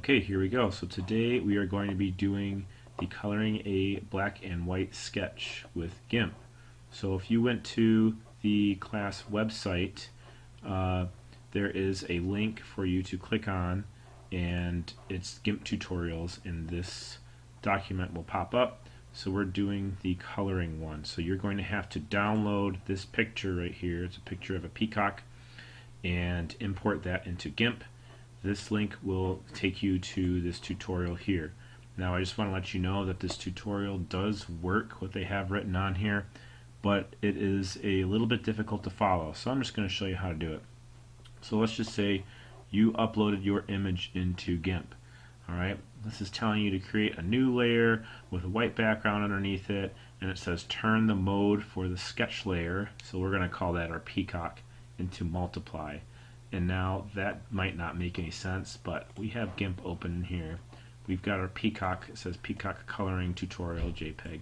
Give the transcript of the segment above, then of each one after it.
Okay, here we go. So today we are going to be doing the coloring a black and white sketch with Gimp. So if you went to the class website, there is a link for you to click on, and it's Gimp tutorials, and this document will pop up. So we're doing the coloring one. So you're going to have to download this picture right here. It's a picture of a peacock, and import that into Gimp. This link will take you to this tutorial here. Now I just want to let you know that this tutorial does work, what they have written on here, but it is a little bit difficult to follow. So I'm just going to show you how to do it. So let's just say you uploaded your image into Gimp. Alright, this is telling you to create a new layer with a white background underneath it, and it says turn the mode for the sketch layer, so we're going to call that our peacock, into multiply. And now that might not make any sense, but we have Gimp open here. We've got our peacock. It says peacock coloring tutorial JPEG.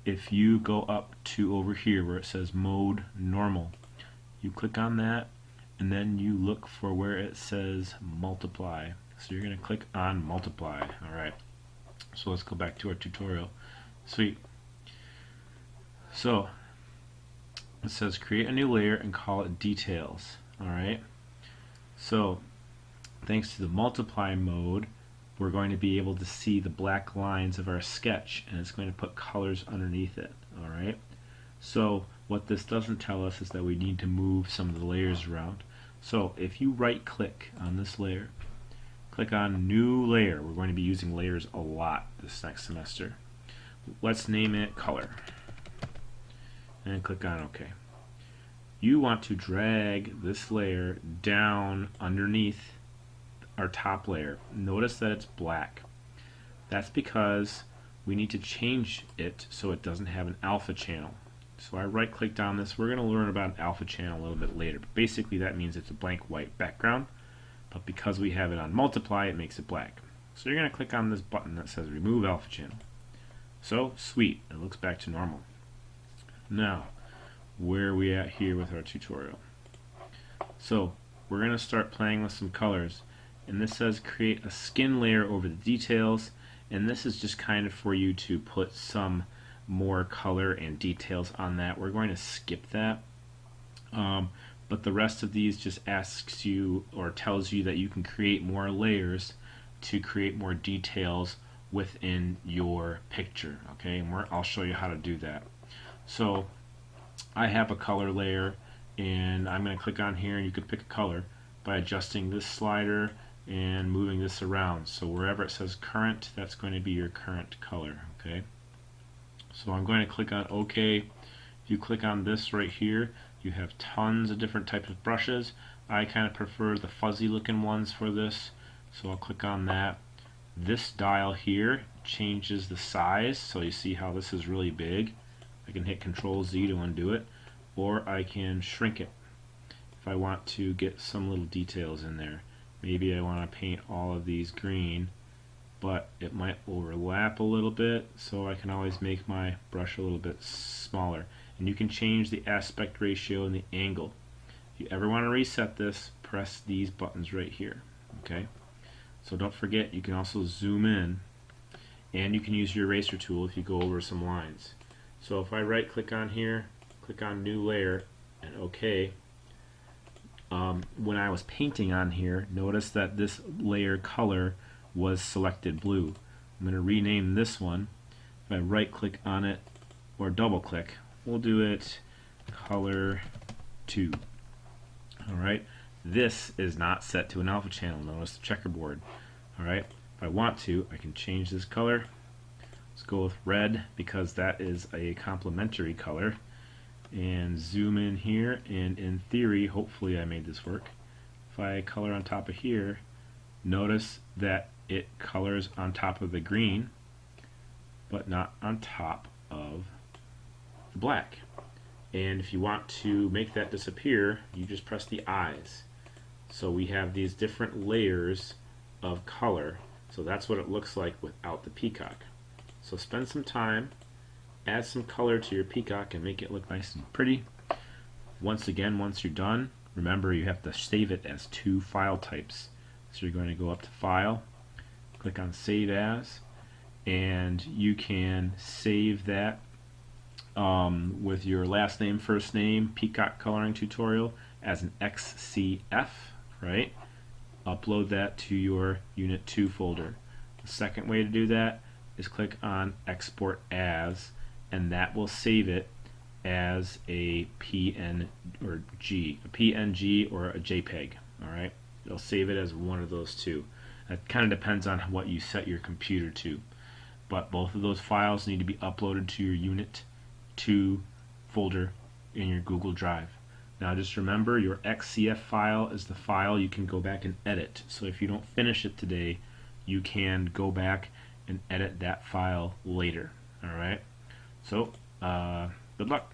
If you go up to over here where it says mode normal, you click on that, and then you look for where it says multiply. So you're going to click on multiply. Alright, so let's go back to our tutorial. Sweet. So it says create a new layer and call it details. Alright, so thanks to the multiply mode, we're going to be able to see the black lines of our sketch, and it's going to put colors underneath it. Alright, so what this doesn't tell us is that we need to move some of the layers around. So if you right click on this layer, click on new layer. We're going to be using layers a lot this next semester. Let's name it color, and click on OK. You want to drag this layer down underneath our top layer. Notice that it's black. That's because we need to change it so it doesn't have an alpha channel. So I right clicked on this. We're going to learn about an alpha channel a little bit later, but basically that means it's a blank white background, but because we have it on multiply, it makes it black. So you're going to click on this button that says remove alpha channel. So sweet, it looks back to normal. Now where are we at here with our tutorial? So we're going to start playing with some colors, and this says create a skin layer over the details, and this is just kind of for you to put some more color and details on that. We're going to skip that, but the rest of these just asks you or tells you that you can create more layers to create more details within your picture. Okay, and I'll show you how to do that. So I have a color layer, and I'm going to click on here, and you can pick a color by adjusting this slider and moving this around. So wherever it says current, that's going to be your current color. Okay, so I'm going to click on OK. If you click on this right here, you have tons of different types of brushes. I kind of prefer the fuzzy looking ones for this, so I'll click on that. This dial here changes the size, so you see how this is really big. I can hit Control Z to undo it, or I can shrink it if I want to get some little details in there. Maybe I want to paint all of these green, but it might overlap a little bit, so I can always make my brush a little bit smaller. And you can change the aspect ratio and the angle. If you ever want to reset this, press these buttons right here. Okay, so don't forget, you can also zoom in, and you can use your eraser tool if you go over some lines. So if I right click on here, click on new layer, and OK, when I was painting on here, notice that this layer color was selected blue. I'm going to rename this one. If I right click on it or double click, we'll do it color 2. Alright, this is not set to an alpha channel. Notice the checkerboard. Alright, if I want to, I can change this color. Let's go with red because that is a complementary color, and zoom in here, and in theory, hopefully I made this work. If I color on top of here, notice that it colors on top of the green but not on top of the black. And if you want to make that disappear, you just press the eyes. So we have these different layers of color, so that's what it looks like without the peacock. So spend some time, add some color to your peacock, and make it look nice and pretty. Once again, once you're done, remember you have to save it as 2 file types. So you're going to go up to File, click on Save As, and you can save that with your last name, first name, Peacock coloring tutorial as an XCF, right? Upload that to your Unit 2 folder. The second way to do that is click on Export As, and that will save it as a PNG or a JPEG. All right, it'll save it as one of those two. That kind of depends on what you set your computer to, but both of those files need to be uploaded to your Unit 2 folder in your Google Drive. Now just remember, your XCF file is the file you can go back and edit. So if you don't finish it today, you can go back and edit that file later. Alright? So, good luck.